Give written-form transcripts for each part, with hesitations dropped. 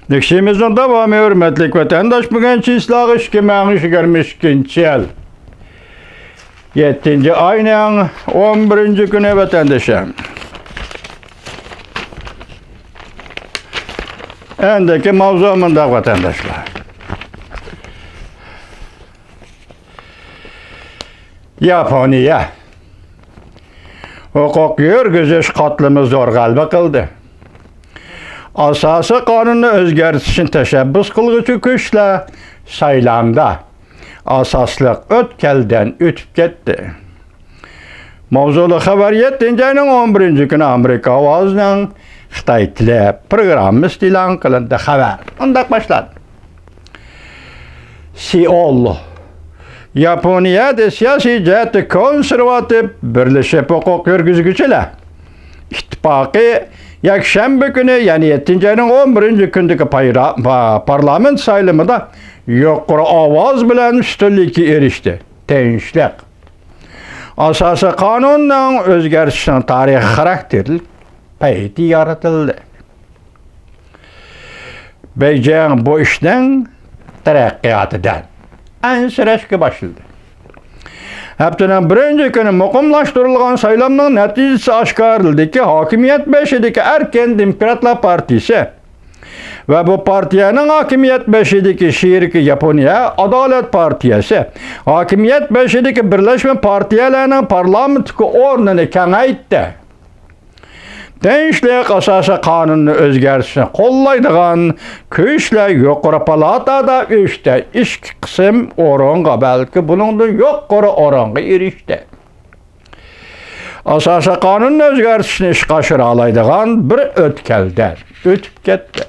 Neximizin devamı hürmetlik vatandaş bugün çislağ 2022 yıl 7. ayının 11. günü vatandaşım. Endeki mavzumunda vatandaşlar. Yaponiya hukuk yürgüzüş katlımı zor galba kıldı. Asası kanunu özgertişin teşebbüs kılgıcı güçle saylamda asaslık ötkelden ütüp gitti. Mavzulu haber 7. ayının 11. günü Amerika avazının Xitay tili programı ilan kılındı haber. Ondak başladı. Seul Yaponiyada siyasi ciheti konservatif birleşip hukuk yürgüzgüçüler ittifakı yakşembe günü yani 7. ayının 11. gündeki parlament sayılımında yukarı avaz bilen üstünlükü erişti. Tenişlik. Asası kanundan özgertişinin tarihi karakterli peydi yaratıldı. Beijing bu işten terakkiyatıdan en süreçki başladı. Haftanın birinci günü mukumlaştırılgan saylamның neticesi aşkarıldı ki Hakimiyet Beşi'deki Erken Demokratlar Partisi ve bu partiyanın Hakimiyet Beşi'deki şiirki Yaponiya Adalet Partiyası Hakimiyet Beşi'deki Birleşme Partiyalarının parlamentiki ornunu kengaytdi. Tenişlik asası kanunu özgertişini kollaydıgan güçle yukarı palatada 3'te 2 kısım oranğa belki bunun da yukarı oranğa erişti. Asası kanunun özgertişini iş kaşır alaydıgan bir ötkelder ötüp gitti.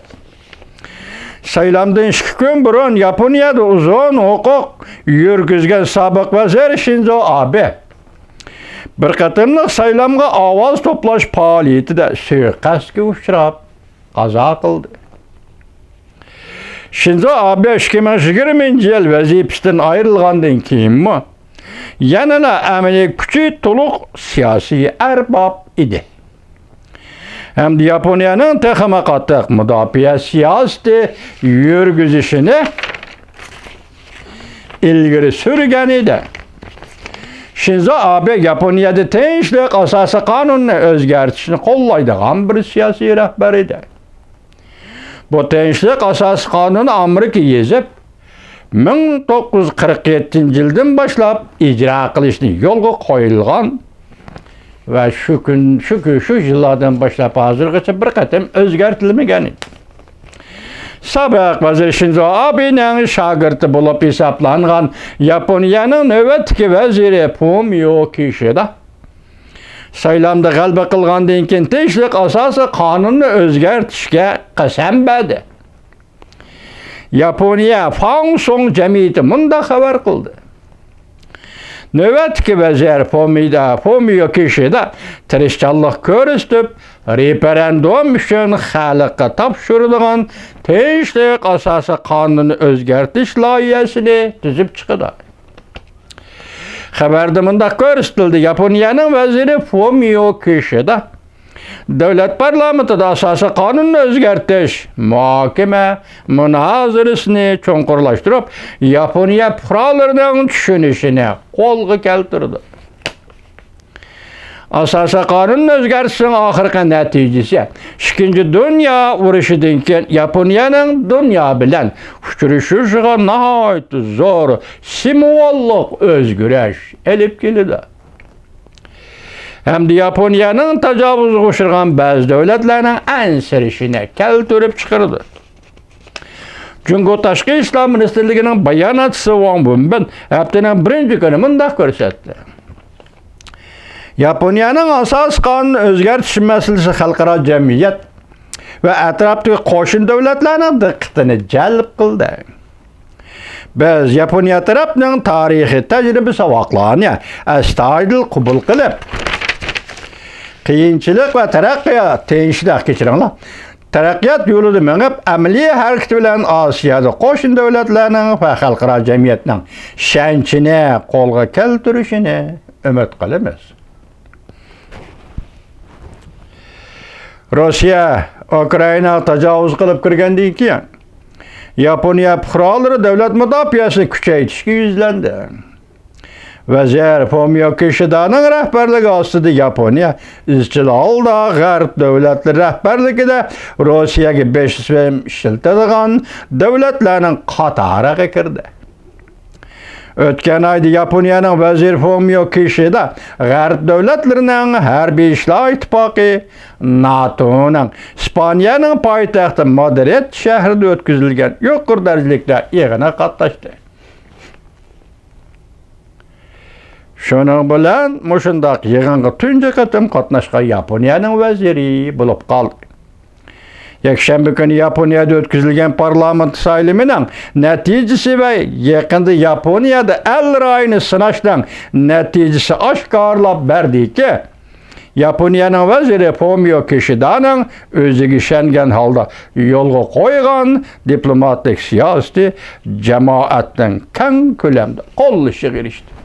Saylamdan 2 gün burun Yaponiyada uzun hukuk yürgüzgen sabık vezir Shinzo Abe bir katımlık saylamga avaz toplaş faaliyeti de suikastga uçrab qaza kıldı. Shinzo Abe 2020 yıl vazifesinden ayrılgandan keyinmi yanına ameliy küçü toluq siyasi erbab idi. Hem de Yaponiyanın texime qattiq müdafiə siyaseti yürgüzüşünü ilgiri sürgen idi. Shinzo Abe Yaponiyada tinchlik asası kanunni özgertishini kollaydigan bir siyasi rahbar edi. Bu tinchlik asası kanunu Amerika yezip 1947 yıldan başlap icra qilishni yo'lga qo'yilgan ve şu yıllardan başlap hozirgacha bir qatam o'zgartirilmagan edi. Sabık vazir Shinzo Abe'nin şagirti bulup hesaplangan Yaponiyanın nöbetki veziri Fumio Kishida saylamda g'alaba qilgandan keyin tinchlik asası kanunu o'zgartishga qasam berdi. Yaponiya Fangsong jamiyati munda xabar qildi. Nöbetki vezir Fumio Kishida tirishchanlik ko'rsatib referendum üçün xalqqa topshirilgan tinchlik asası kanunu o'zgartish loyihasini tuzib chiqdi. Xabarda mundaq ko'rsatildi. Yaponiyanın veziri Fumio Kishida davlat parlamentida asası kanunu o'zgartish muhokama munozirasini cho'nqurlashtirib Yaponiya fuqarolarining tushunishini qo'lga keltirdi. Asası kanunun özgertişinin ahirki neticesi 2. Dünya uruşudan keyin Yaponiyanın dünya bilen uçuruşuşuğa nahayet zor simvollik özgüreş elip geldi. Hem de Yaponiyanın tecavüz uçurgan bazı devletlerinin ensirişine keltirip çıkardı. Çünkü Taşkı İslam Ministerliğinin bayanatçısı Wang Wenbin haftanın birinci günü mundaq ko'rsatdi. Yaponiyanın asas kanunu özgertiş meselesi xalqaro cemiyet ve etraftaki qo'shni devletlerinin diqqatini jalb qildi. Biz Yaponiya tarafının tarihi tecrübe savaqlarını astoydil qabul qilib, qiyinchilik ve taraqqiyot tinchlik kechiringlar. Taraqqiyot yo'lida mengib, amaliy harakat bilan Osiyada qo'shni devletlerinin ve xalqaro cemiyetning sha'nini qo'lga keltirishini umid qilamiz. Rossiya Ukraina tajovuz qilib kirgandan keyin Yaponiya fuqarolari davlat mudofaasini kuchaytirishga yuzlandi. Vazir Fumio Kishidaning rahbarligi ostida Yaponiya izchil holda G'arb davlatlari rahbarligida Rossiyaga beshim ishlatadigan davlatlarning qatoriga kirdi. O'tgan oyda Yaponiyaning vazir Fumio Kishida G'arb davlatlarining harbiy ishlar ittifoqi NATOning Ispaniyaning poytaxti Madrid shahrida o'tkazilgan yuqori darajalikda yig'inga qatnashdi. Şunun bilan mushundaq yig'inga tunji qatim qatnashgan Yaponiyaning vaziri bo'lib qoldi. Yakshanba kuni Yaponiyada o'tkazilgan parlament saylamining natijasi va yaqinda Yaponiyada al-rayni sinashdan natijasi oshkorlab berdiki, Yaponiyaning vaziri Fumio Kishidaning o'ziga ishongan holda yo'lga qo'ygan diplomatik siyosati jamoatning keng ko'lamda qo'llashiga erishdi.